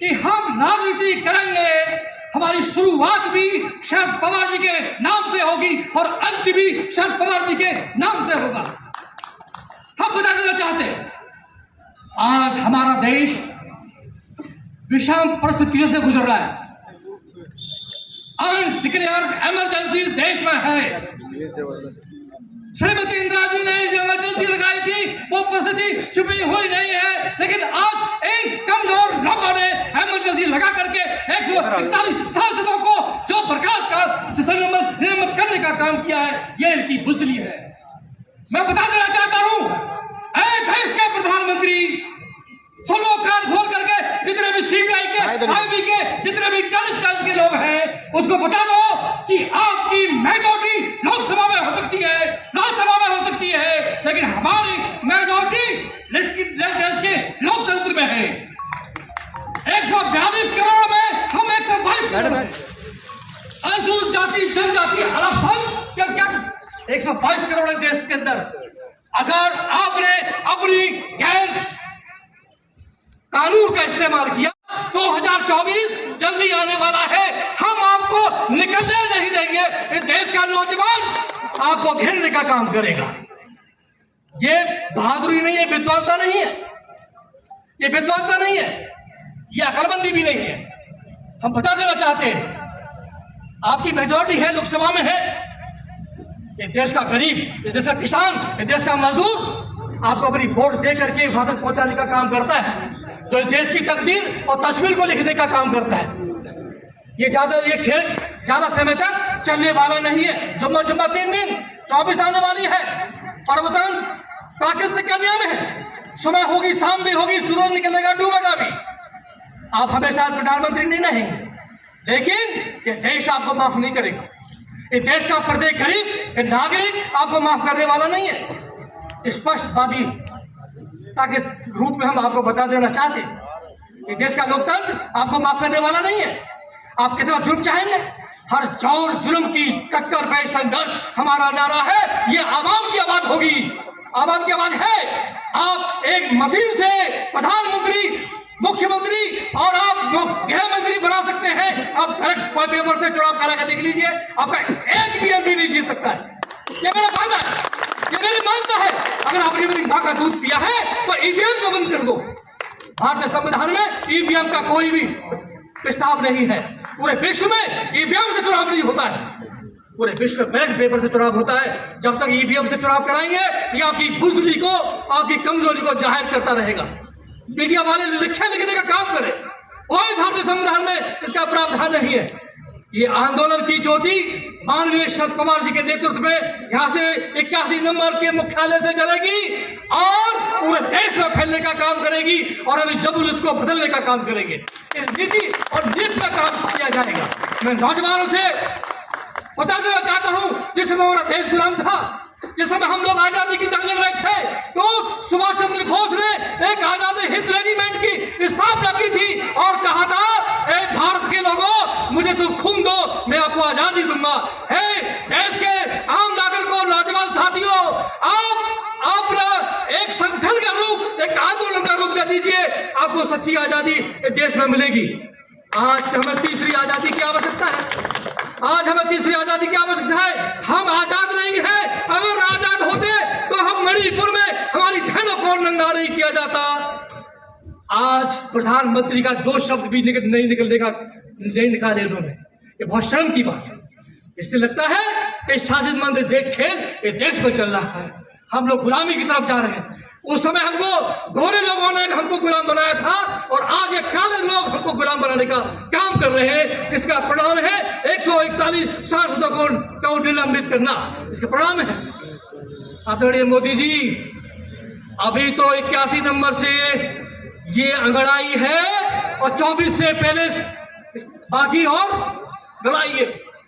कि हम राजनीति करेंगे, हमारी शुरुआत भी शरद पवार जी के नाम से होगी और अंत भी शरद पवार जी के नाम से होगा। हम बता देना चाहते हैं, आज हमारा देश विषम परिस्थितियों से गुजर रहा है। अनडिक्लेयर्ड इमरजेंसी देश में है। श्रीमती इंदिरा जी ने जो इमरजेंसी लगाई थी वो परिस्थिति छुपी हुई नहीं है, लेकिन आज इन कमजोर लोगों ने इमरजेंसी लगा करके 141 सांसदों को जो बर्खास्त का निलंबित करने का काम किया है, ये इनकी बुजदली है। मैं बता देना चाहता हूं, देश के प्रधानमंत्री सोलो कार खोल करके जितने भी सीबीआई के, आईबी के, जितने भी कांग्रेस के लोग हैं, उसको बता दो कि आपकी मेजॉरिटी लोकसभा में हो सकती है, राज्यसभा में हो सकती है, लेकिन हमारी मेजॉरिटी देश के लोकतंत्र में है। 142 करोड़ में हम 122 करोड़ हैं। अनुसूचित जाति जनजाति आरक्षण क्या 122 करोड़ है देश के अंदर। अगर आपने अपनी गैर कानून का इस्तेमाल किया, 2024 जल्दी आने वाला है, हम आपको निकलने नहीं देंगे। इस देश का नौजवान आपको घेरने का काम करेगा। ये बहादुरी नहीं है, विद्वानता नहीं है, ये विद्वानता नहीं है, ये अकलमंदी भी नहीं है। हम बता देना चाहते हैं, आपकी मेजॉरिटी है, लोकसभा में है। ये देश का गरीब, इस देश का किसान, इस देश का मजदूर आपको अपनी वोट दे करके हिफाजत पहुंचाने का काम करता है, जो इस देश की तकदीर और तस्वीर को लिखने का काम करता है। ये खेल ज्यादा समय तक चलने वाला नहीं है। जुम्मा 3 दिन 24 आने वाली है। पर्वतन प्राकृतिक कन्या में है, सुबह होगी, शाम भी होगी, सूरज निकलेगा, डूबेगा भी। आप हमेशा प्रधानमंत्री नहीं रहेंगे, लेकिन ये देश आपको माफ नहीं करेगा। इस देश का प्रत्येक गरीब नागरिक आपको माफ करने वाला नहीं है। स्पष्टवादी ताकि रूप में हम आपको बता देना चाहते हैं, ये देश का लोकतंत्र आपको माफ करने वाला नहीं है। आप कितना जुर्म चाहेंगे, हर जोर जुल्म की टक्कर पे संघर्ष हमारा नारा है। ये आवाम की आवाज होगी, आवाम की आवाज है। आप एक मशीन से प्रधानमंत्री, मुख्यमंत्री और आप गृह मंत्री बना सकते हैं। आप पेपर से चुनाव करा कर देख लीजिए, आपका एक भी एमपी नहीं जीत सकता है। ये मेरा फायदा है, ये मेरी मान्यता है। अगर आपने मेरी मां का दूध पिया है तो ईवीएम को बंद कर दो। भारतीय संविधान में ईवीएम का कोई भी प्रस्ताव नहीं है। पूरे विश्व में ईवीएम से चुनाव नहीं होता है, पूरे विश्व में बैलेट पेपर से चुनाव होता है। जब तक ईवीएम से चुनाव कराएंगे, ये आपकी बुजदली को, आपकी कमजोरी को जाहिर करता रहेगा। मीडिया वाले लिखे लिखने का काम करें, कोई भारतीय संविधान में इसका प्रावधान नहीं है। ये आंदोलन की ज्योति माननीय शरद पवार जी के नेतृत्व में यहाँ से 81 नंबर के मुख्यालय से जलेगी और पूरे देश में फैलने का काम करेगी और अभी जमहूरियत को बदलने का काम करेंगे। इस नीति और नीति का काम किया जाएगा। मैं नौजवानों से बता देना चाहता हूँ, जिस समय हमारा देश गुलाम था, जिस समय हम लोग आजादी की जंग लड़ रहे थे, तो सुभाष चंद्र बोस ने एक आजादी हिंद रेजिमेंट की स्थापना की थी और कहा था, ए भारत के लोगों, मुझे तुम खून दो, मैं आपको आजादी दूंगा। हे देश के आम नागरिकों, नौजवान साथियों, आप अपना एक संगठन का रूप, एक आंदोलन का रूप दे दीजिए, आपको सच्ची आजादी देश में मिलेगी। आज हमें तीसरी आजादी की आवश्यकता है। आज हमें तीसरी आजादी की आवश्यकता है। हम आजाद नहीं है। अगर आजाद होते तो हम मणिपुर में हमारी बहनों को नंगा नहीं किया जाता। आज प्रधानमंत्री का 2 शब्द भी नहीं निकाले उन्होंने। ये बहुत शर्म की बात है। इससे लगता है कि साजिशमंद खेल ये देश में चल रहा है। हम लोग गुलामी की तरफ जा रहे हैं। उस समय हमको गोरे लोगों ने हमको गुलाम बनाया था और आज ये काले लोग हमको गुलाम बनाने का काम कर रहे हैं। इसका परिणाम है 141 सांसदों को निलंबित करना। इसका परिणाम है आदरणीय मोदी जी, अभी तो 81 नंबर से ये अंगड़ाई है और 24 से पहले बाकी और लड़ाई है।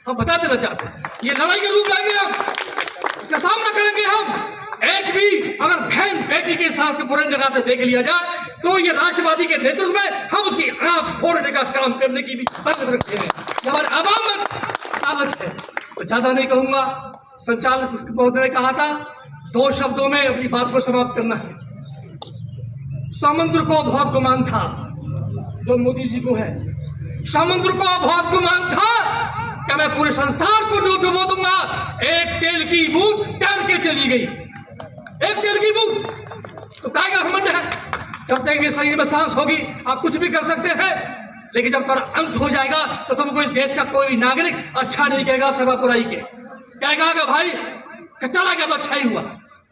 हम बता देना चाहते हैं, ये लड़ाई के रूप लेंगे हम, इसका सामना करेंगे हम। एक भी अगर बहन बेटी के साथ बुरे निगाह से देख लिया जाए तो ये राष्ट्रवादी के नेतृत्व में हम उसकी आंख फोड़ने का काम करने की भी ताकत रखते हैं। हमारे आवाम में लालच है। तो ज्यादा नहीं कहूंगा, संचालक महोदय ने कहा था 2 शब्दों में अपनी बात को समाप्त करना है। समुद्र को बहुत गुमान था, जो मोदी जी को है। समुद्र को बहुत गुमान था कि मैं पूरे संसार को डुबो दूंगा, एक तेल की बूंद तैर के चली गई, एक तेल की बूंद। तो काय का घमंड है? जब तक ये शरीर में सांस होगी आप कुछ भी कर सकते हैं, लेकिन जब तुम्हारा अंत हो जाएगा तो तुमको इस देश का कोई भी नागरिक अच्छा नहीं कहेगा, सेवा बुराई के कहेगा कि भाई चला गया तो अच्छा ही हुआ।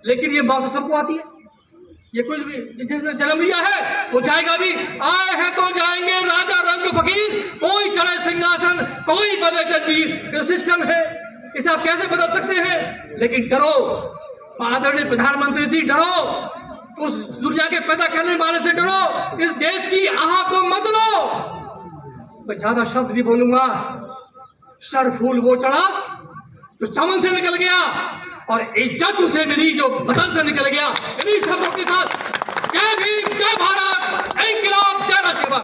लेकिन ये बात सबको आती है, ये कोई जिसने जन्म लिया है वो जाएगा भी, आए हैं तो जाएंगे राजा रंग फकीर, कोई चढ़े सिंहासन कोई बने जंजीर। ये सिस्टम है, इसे आप कैसे बदल सकते हैं? लेकिन डरो आदरणीय प्रधानमंत्री जी, डरो उस दुनिया के पैदा करने वाले से, डरो इस देश की आह को मत लो। मैं ज्यादा शब्द नहीं बोलूंगा। सर फूल वो चढ़ा जो चमन से निकल गया और इज्जत उसे मिली जो बदल से निकल गया। इन्हीं शब्दों के साथ जय भीम, जय भारत।